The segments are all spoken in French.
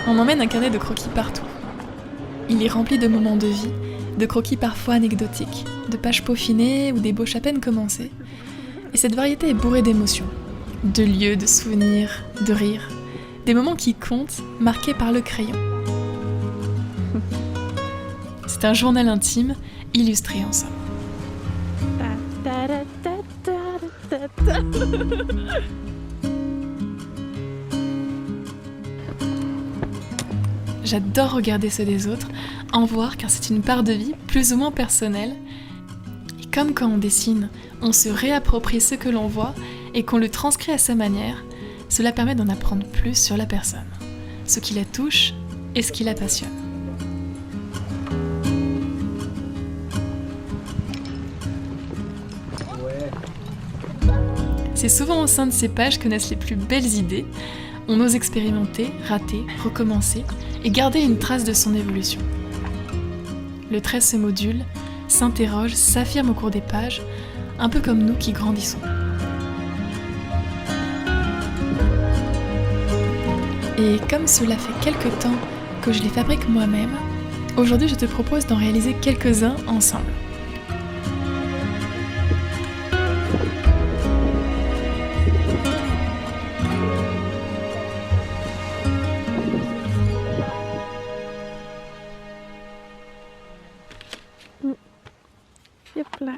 On emmène un carnet de croquis partout. Il est rempli de moments de vie, de croquis parfois anecdotiques, de pages peaufinées ou d'ébauches à peine commencées. Et cette variété est bourrée d'émotions, de lieux, de souvenirs, de rires, des moments qui comptent, marqués par le crayon. C'est un journal intime, illustré en somme. J'adore regarder ceux des autres, en voir car c'est une part de vie plus ou moins personnelle. Et comme quand on dessine, on se réapproprie ce que l'on voit et qu'on le transcrit à sa manière, cela permet d'en apprendre plus sur la personne, ce qui la touche et ce qui la passionne. C'est souvent au sein de ces pages que naissent les plus belles idées. On ose expérimenter, rater, recommencer et garder une trace de son évolution. Le trait se module, s'interroge, s'affirme au cours des pages, un peu comme nous qui grandissons. Et comme cela fait quelque temps que je les fabrique moi-même, aujourd'hui je te propose d'en réaliser quelques-uns ensemble. Hop là.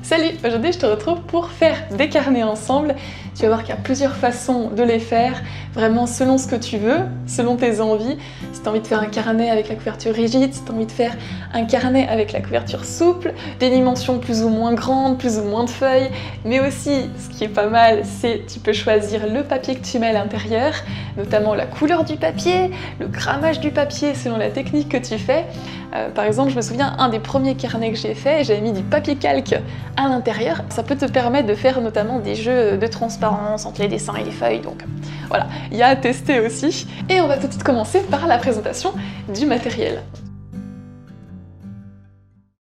Salut, aujourd'hui je te retrouve pour faire des carnets ensemble. Tu vas voir qu'il y a plusieurs façons de les faire, vraiment selon ce que tu veux, selon tes envies. Si tu as envie de faire un carnet avec la couverture rigide, si tu as envie de faire un carnet avec la couverture souple, des dimensions plus ou moins grandes, plus ou moins de feuilles, mais aussi, ce qui est pas mal, c'est tu peux choisir le papier que tu mets à l'intérieur, notamment la couleur du papier, le grammage du papier selon la technique que tu fais. Par exemple, je me souviens, un des premiers carnets que j'ai fait, j'avais mis du papier calque à l'intérieur. Ça peut te permettre de faire notamment des jeux de transparence entre les dessins et les feuilles, donc voilà, il y a à tester aussi. Et on va tout de suite commencer par la présentation du matériel.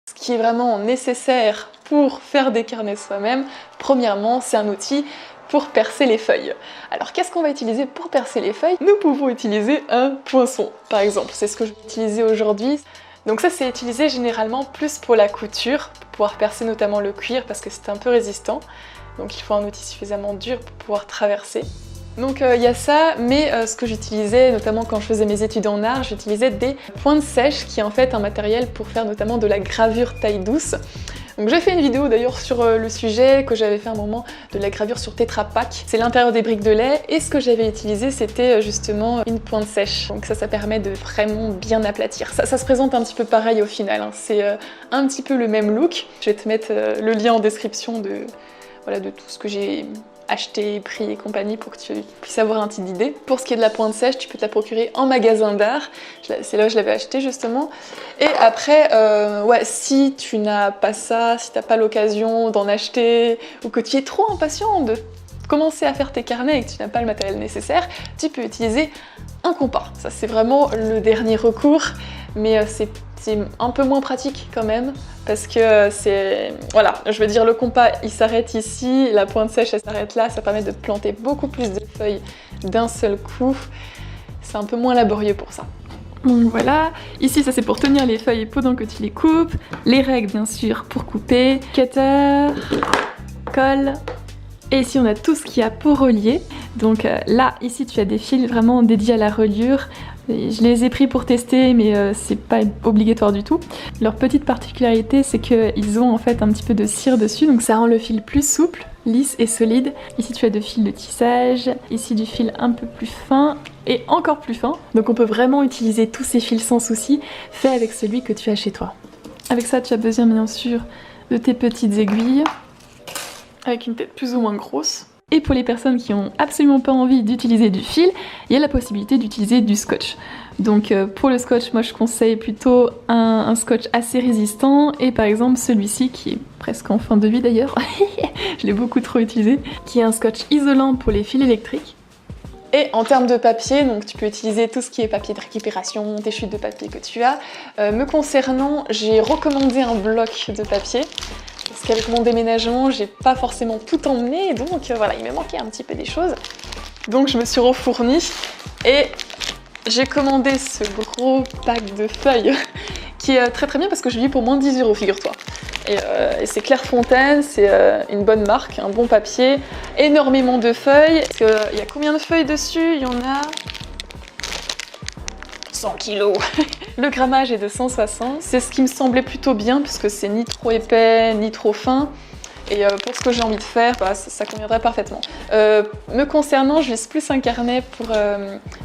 Ce qui est vraiment nécessaire pour faire des carnets soi-même, premièrement, c'est un outil pour percer les feuilles. Alors qu'est-ce qu'on va utiliser pour percer les feuilles? Nous pouvons utiliser un poinçon, par exemple. C'est ce que je vais utiliser aujourd'hui. Donc ça, c'est utilisé généralement plus pour la couture, pour pouvoir percer notamment le cuir parce que c'est un peu résistant. Donc il faut un outil suffisamment dur pour pouvoir traverser. Donc il y a ça, mais ce que j'utilisais, notamment quand je faisais mes études en art, j'utilisais des pointes sèches, qui est en fait un matériel pour faire notamment de la gravure taille douce. Donc j'ai fait une vidéo d'ailleurs sur le sujet, que j'avais fait un moment de la gravure sur Tetra Pak. C'est l'intérieur des briques de lait, et ce que j'avais utilisé, c'était justement une pointe sèche. Donc ça permet de vraiment bien aplatir. Ça se présente un petit peu pareil au final, hein. C'est un petit peu le même look. Je vais te mettre le lien en description de tout ce que j'ai acheté, prix et compagnie pour que tu puisses avoir un petit idée. Pour ce qui est de la pointe sèche, tu peux te la procurer en magasin d'art. C'est là où je l'avais acheté justement. Et après, si tu n'as pas ça, si tu n'as pas l'occasion d'en acheter ou que tu es trop impatient de commencer à faire tes carnets et que tu n'as pas le matériel nécessaire, tu peux utiliser un compas. Ça, c'est vraiment le dernier recours, mais c'est un peu moins pratique quand même, parce que je veux dire, le compas il s'arrête ici, la pointe sèche elle s'arrête là, ça permet de planter beaucoup plus de feuilles d'un seul coup. C'est un peu moins laborieux pour ça. Donc voilà, ici ça c'est pour tenir les feuilles pendant que tu les coupes, les règles bien sûr pour couper, cutter, colle. Et ici on a tout ce qu'il y a pour relier. Donc là, ici tu as des fils vraiment dédiés à la reliure. Je les ai pris pour tester, mais c'est pas obligatoire du tout. Leur petite particularité, c'est qu'ils ont en fait un petit peu de cire dessus, donc ça rend le fil plus souple, lisse et solide. Ici tu as deux fils de tissage, ici du fil un peu plus fin et encore plus fin. Donc on peut vraiment utiliser tous ces fils sans souci, fait avec celui que tu as chez toi. Avec ça, tu as besoin bien sûr de tes petites aiguilles, avec une tête plus ou moins grosse. Et pour les personnes qui ont absolument pas envie d'utiliser du fil, il y a la possibilité d'utiliser du scotch. Donc pour le scotch, moi je conseille plutôt un scotch assez résistant, et par exemple celui-ci qui est presque en fin de vie d'ailleurs, je l'ai beaucoup trop utilisé, qui est un scotch isolant pour les fils électriques. Et en termes de papier, donc tu peux utiliser tout ce qui est papier de récupération, tes chutes de papier que tu as. Me concernant, j'ai recommandé un bloc de papier. Parce qu'avec mon déménagement, j'ai pas forcément tout emmené, donc voilà, il me manquait un petit peu des choses. Donc je me suis refournie et j'ai commandé ce gros pack de feuilles qui est très bien parce que je l'ai eu pour moins de 10 €, figure-toi. Et c'est Clairefontaine, c'est une bonne marque, un bon papier, énormément de feuilles. Il y a combien de feuilles dessus? Il y en a 100 kilos. Le grammage est de 160. C'est ce qui me semblait plutôt bien puisque c'est ni trop épais ni trop fin. Et pour ce que j'ai envie de faire, bah, ça conviendrait parfaitement. Me concernant, je vise plus un carnet pour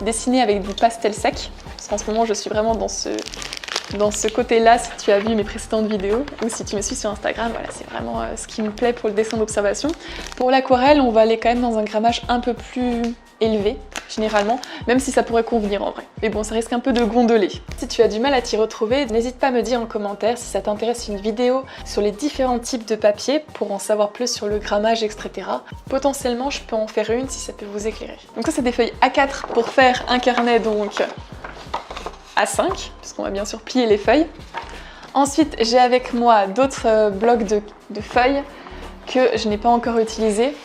dessiner avec du pastel sec. Parce qu'en ce moment, je suis vraiment dans ce côté-là, si tu as vu mes précédentes vidéos, ou si tu me suis sur Instagram, voilà, c'est vraiment ce qui me plaît pour le dessin d'observation. Pour l'aquarelle, on va aller quand même dans un grammage un peu plus élevé, généralement, même si ça pourrait convenir en vrai. Mais bon, ça risque un peu de gondoler. Si tu as du mal à t'y retrouver, n'hésite pas à me dire en commentaire si ça t'intéresse une vidéo sur les différents types de papier pour en savoir plus sur le grammage, etc. Potentiellement, je peux en faire une si ça peut vous éclairer. Donc ça, c'est des feuilles A4 pour faire un carnet donc A5, puisqu'on va bien sûr plier les feuilles. Ensuite, j'ai avec moi d'autres blocs de feuilles que je n'ai pas encore utilisés.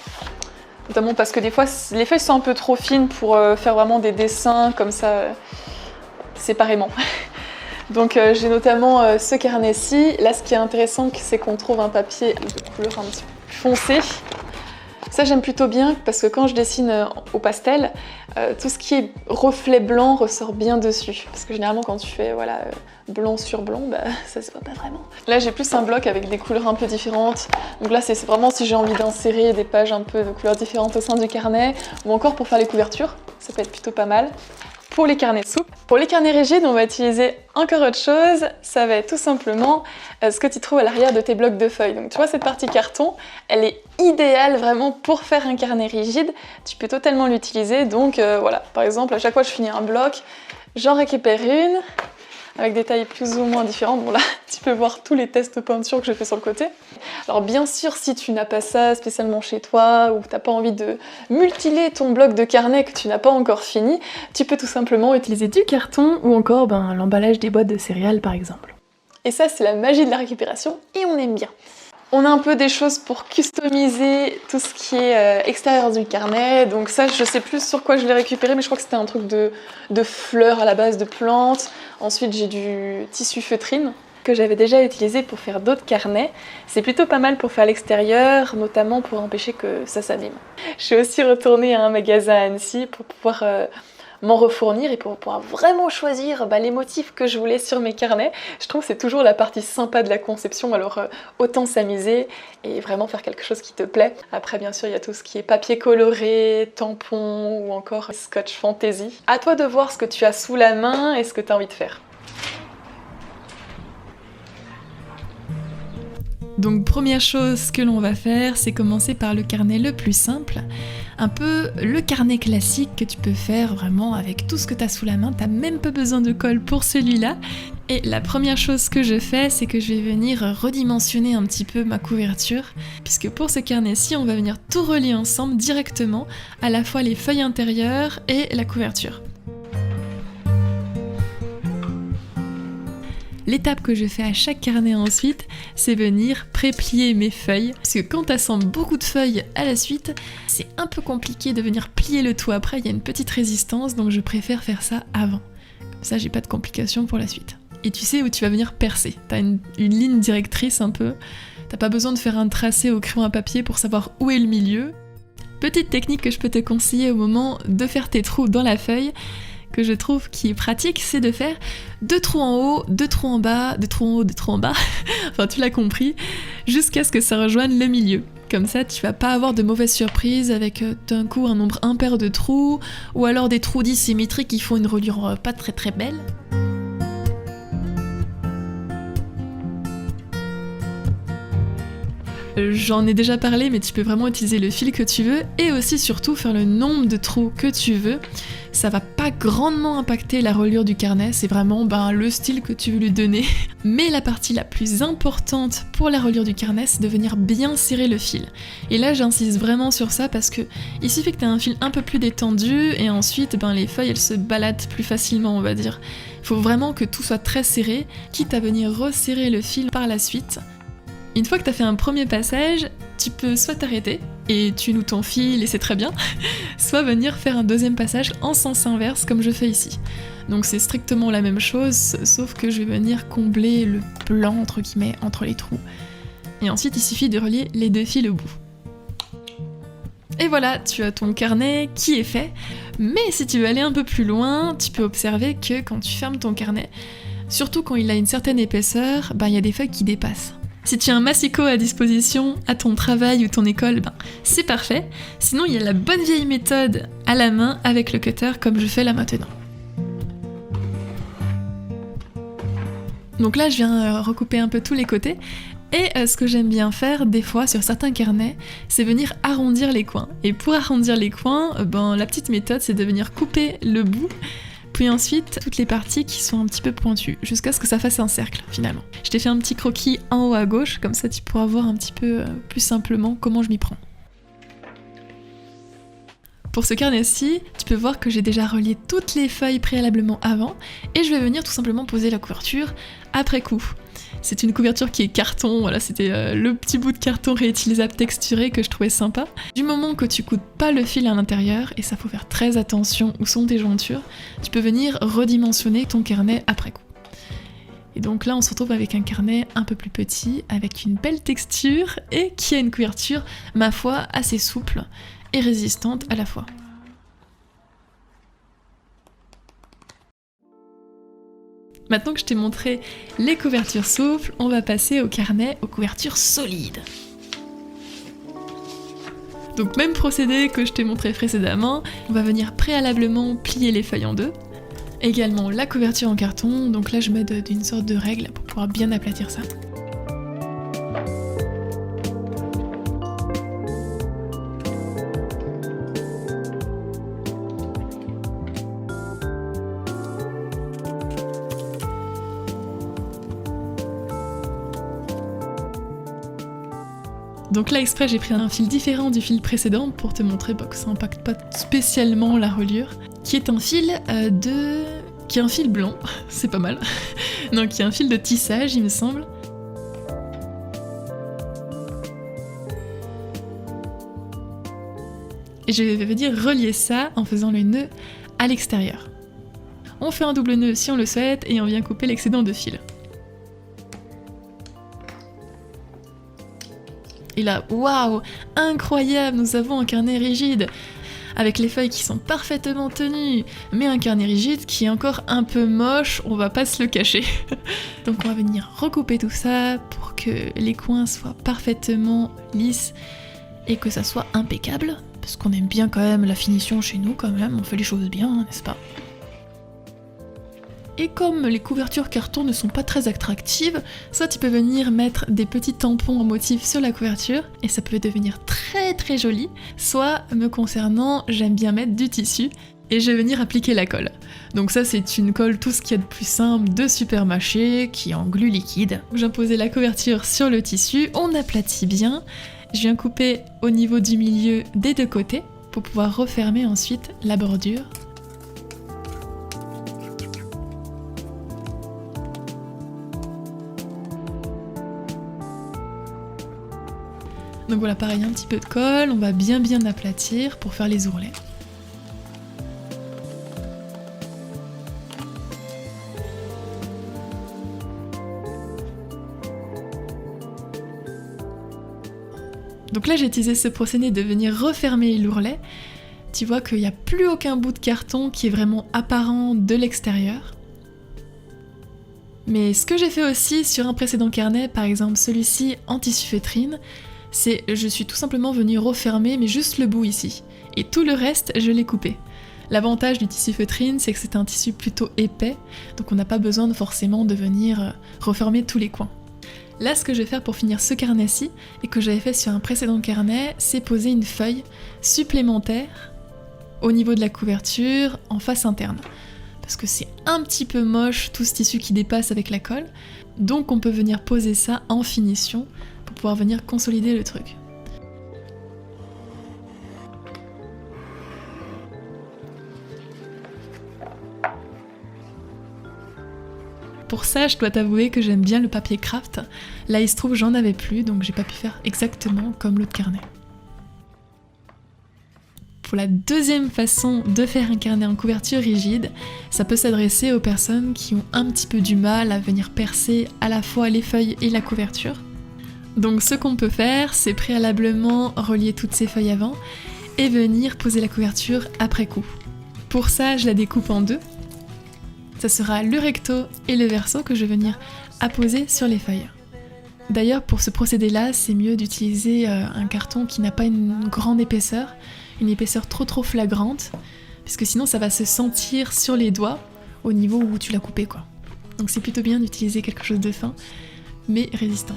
Notamment parce que des fois, les feuilles sont un peu trop fines pour faire vraiment des dessins comme ça, séparément. Donc j'ai notamment ce carnet-ci. Là, ce qui est intéressant, c'est qu'on trouve un papier de couleur un petit peu plus foncée. Ça, j'aime plutôt bien parce que quand je dessine au pastel, tout ce qui est reflet blanc ressort bien dessus. Parce que généralement, quand tu fais voilà, blanc sur blanc, bah, ça se voit pas vraiment. Là, j'ai plus un bloc avec des couleurs un peu différentes. Donc là, c'est vraiment si j'ai envie d'insérer des pages un peu de couleurs différentes au sein du carnet, ou encore pour faire les couvertures. Ça peut être plutôt pas mal. Pour les carnets souples. Pour les carnets rigides, on va utiliser encore autre chose. Ça va être tout simplement ce que tu trouves à l'arrière de tes blocs de feuilles. Donc tu vois, cette partie carton, elle est idéale vraiment pour faire un carnet rigide. Tu peux totalement l'utiliser. Donc voilà, par exemple, à chaque fois que je finis un bloc, j'en récupère une avec des tailles plus ou moins différentes. Bon là, tu peux voir tous les tests peinture que je fais sur le côté. Alors bien sûr, si tu n'as pas ça spécialement chez toi ou que tu n'as pas envie de mutiler ton bloc de carnet que tu n'as pas encore fini, tu peux tout simplement utiliser du carton ou encore l'emballage des boîtes de céréales par exemple. Et ça, c'est la magie de la récupération et on aime bien. On a un peu des choses pour customiser tout ce qui est extérieur du carnet. Donc ça, je sais plus sur quoi je l'ai récupéré, mais je crois que c'était un truc de fleurs à la base, de plantes. Ensuite, j'ai du tissu feutrine que j'avais déjà utilisé pour faire d'autres carnets. C'est plutôt pas mal pour faire l'extérieur, notamment pour empêcher que ça s'abîme. Je suis aussi retournée à un magasin à Annecy pour pouvoir m'en refournir et pour pouvoir vraiment choisir les motifs que je voulais sur mes carnets. Je trouve que c'est toujours la partie sympa de la conception, alors autant s'amuser et vraiment faire quelque chose qui te plaît. Après bien sûr il y a tout ce qui est papier coloré, tampon ou encore scotch fantasy. À toi de voir ce que tu as sous la main et ce que tu as envie de faire. Donc première chose que l'on va faire, c'est commencer par le carnet le plus simple, un peu le carnet classique que tu peux faire vraiment avec tout ce que tu as sous la main, t'as même pas besoin de colle pour celui-là. Et la première chose que je fais, c'est que je vais venir redimensionner un petit peu ma couverture, puisque pour ce carnet-ci, on va venir tout relier ensemble directement, à la fois les feuilles intérieures et la couverture. L'étape que je fais à chaque carnet ensuite, c'est venir pré-plier mes feuilles. Parce que quand t'assembles beaucoup de feuilles à la suite, c'est un peu compliqué de venir plier le tout après, il y a une petite résistance, donc je préfère faire ça avant. Comme ça, j'ai pas de complications pour la suite. Et tu sais où tu vas venir percer. T'as une ligne directrice un peu. T'as pas besoin de faire un tracé au crayon à papier pour savoir où est le milieu. Petite technique que je peux te conseiller au moment de faire tes trous dans la feuille, que je trouve qui est pratique, c'est de faire 2 trous en haut, 2 trous en bas, 2 trous en haut, 2 trous en bas, enfin tu l'as compris, jusqu'à ce que ça rejoigne le milieu. Comme ça, tu vas pas avoir de mauvaises surprises avec d'un coup un nombre impair de trous, ou alors des trous dits symétriques qui font une reliure pas très très belle. J'en ai déjà parlé, mais tu peux vraiment utiliser le fil que tu veux et aussi surtout faire le nombre de trous que tu veux. Ça va pas grandement impacter la reliure du carnet, c'est vraiment le style que tu veux lui donner. Mais la partie la plus importante pour la reliure du carnet, c'est de venir bien serrer le fil. Et là, j'insiste vraiment sur ça parce que il suffit que tu aies un fil un peu plus détendu et ensuite, les feuilles, elles se baladent plus facilement, on va dire. Il faut vraiment que tout soit très serré, quitte à venir resserrer le fil par la suite. Une fois que tu as fait un premier passage, tu peux soit t'arrêter et tu noues ton fil et c'est très bien, soit venir faire un deuxième passage en sens inverse comme je fais ici. Donc c'est strictement la même chose, sauf que je vais venir combler le blanc entre guillemets entre les trous. Et ensuite il suffit de relier les deux fils au bout. Et voilà, tu as ton carnet qui est fait. Mais si tu veux aller un peu plus loin, tu peux observer que quand tu fermes ton carnet, surtout quand il a une certaine épaisseur, il y a des feuilles qui dépassent. Si tu as un massicot à disposition à ton travail ou ton école, c'est parfait. Sinon, il y a la bonne vieille méthode à la main avec le cutter comme je fais là maintenant. Donc là, je viens recouper un peu tous les côtés. Et ce que j'aime bien faire, des fois, sur certains carnets, c'est venir arrondir les coins. Et pour arrondir les coins, la petite méthode, c'est de venir couper le bout, puis ensuite toutes les parties qui sont un petit peu pointues, jusqu'à ce que ça fasse un cercle, finalement. Je t'ai fait un petit croquis en haut à gauche, comme ça tu pourras voir un petit peu plus simplement comment je m'y prends. Pour ce carnet-ci, tu peux voir que j'ai déjà relié toutes les feuilles préalablement avant, et je vais venir tout simplement poser la couverture après coup. C'est une couverture qui est carton, voilà, c'était le petit bout de carton réutilisable texturé que je trouvais sympa. Du moment que tu coudes pas le fil à l'intérieur, et ça faut faire très attention où sont tes jointures, tu peux venir redimensionner ton carnet après coup. Et donc là on se retrouve avec un carnet un peu plus petit, avec une belle texture, et qui a une couverture, ma foi, assez souple et résistante à la fois. Maintenant que je t'ai montré les couvertures souples, on va passer au carnet aux couvertures solides. Donc même procédé que je t'ai montré précédemment, on va venir préalablement plier les feuilles en deux. Également la couverture en carton, donc là je m'aide d'une sorte de règle pour pouvoir bien aplatir ça. Donc là exprès j'ai pris un fil différent du fil précédent pour te montrer que ça n'impacte pas spécialement la reliure, qui est un fil qui est un fil blanc, c'est pas mal, donc qui est un fil de tissage il me semble. Et je vais venir relier ça en faisant le nœud à l'extérieur. On fait un double nœud si on le souhaite et on vient couper l'excédent de fil. Et là, waouh, incroyable, nous avons un carnet rigide, avec les feuilles qui sont parfaitement tenues, mais un carnet rigide qui est encore un peu moche, on va pas se le cacher. Donc on va venir recouper tout ça pour que les coins soient parfaitement lisses et que ça soit impeccable, parce qu'on aime bien quand même la finition chez nous quand même, on fait les choses bien, n'est-ce pas ? Et comme les couvertures carton ne sont pas très attractives, soit tu peux venir mettre des petits tampons en motif sur la couverture, et ça peut devenir très très joli, soit, me concernant, j'aime bien mettre du tissu, et je vais venir appliquer la colle. Donc ça c'est une colle tout ce qu'il y a de plus simple de Supermarché, qui est en glu liquide. J'ai posé la couverture sur le tissu, on aplatit bien, je viens couper au niveau du milieu des deux côtés, pour pouvoir refermer ensuite la bordure. Donc voilà, pareil, un petit peu de colle, on va bien aplatir pour faire les ourlets. Donc là j'ai utilisé ce procédé de venir refermer l'ourlet. Tu vois qu'il n'y a plus aucun bout de carton qui est vraiment apparent de l'extérieur. Mais ce que j'ai fait aussi sur un précédent carnet, par exemple celui-ci en tissu feutrine, c'est je suis tout simplement venue refermer mais juste le bout ici. Et tout le reste, je l'ai coupé. L'avantage du tissu feutrine, c'est que c'est un tissu plutôt épais, donc on n'a pas besoin forcément de venir refermer tous les coins. Là, ce que je vais faire pour finir ce carnet-ci, et que j'avais fait sur un précédent carnet, c'est poser une feuille supplémentaire au niveau de la couverture en face interne. Parce que c'est un petit peu moche tout ce tissu qui dépasse avec la colle, donc on peut venir poser ça en finition pour pouvoir venir consolider le truc. Pour ça, je dois t'avouer que j'aime bien le papier craft. Là, il se trouve, j'en avais plus, donc j'ai pas pu faire exactement comme l'autre carnet. Pour la deuxième façon de faire un carnet en couverture rigide, ça peut s'adresser aux personnes qui ont un petit peu du mal à venir percer à la fois les feuilles et la couverture. Donc ce qu'on peut faire, c'est préalablement relier toutes ces feuilles avant et venir poser la couverture après coup. Pour ça, je la découpe en deux. Ça sera le recto et le verso que je vais venir apposer sur les feuilles. D'ailleurs, pour ce procédé-là, c'est mieux d'utiliser un carton qui n'a pas une grande épaisseur, une épaisseur trop flagrante, parce que sinon ça va se sentir sur les doigts au niveau où tu l'as coupé, quoi. Donc c'est plutôt bien d'utiliser quelque chose de fin, mais résistant.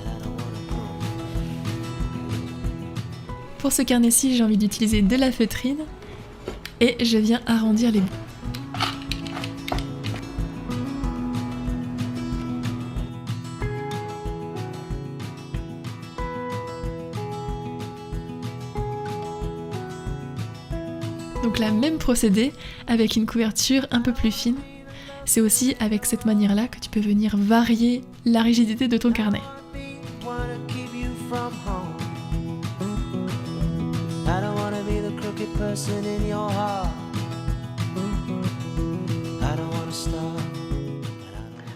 Pour ce carnet-ci, j'ai envie d'utiliser de la feutrine et je viens arrondir les bouts. Donc la même procédé avec une couverture un peu plus fine. C'est aussi avec cette manière-là que tu peux venir varier la rigidité de ton carnet.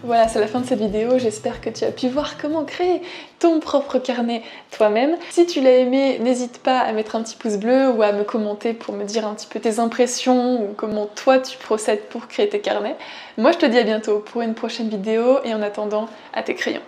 Voilà, c'est la fin de cette vidéo, j'espère que tu as pu voir comment créer ton propre carnet toi-même. Si tu l'as aimé, n'hésite pas à mettre un petit pouce bleu ou à me commenter pour me dire un petit peu tes impressions ou comment toi tu procèdes pour créer tes carnets. Moi je te dis à bientôt pour une prochaine vidéo et en attendant, à tes crayons.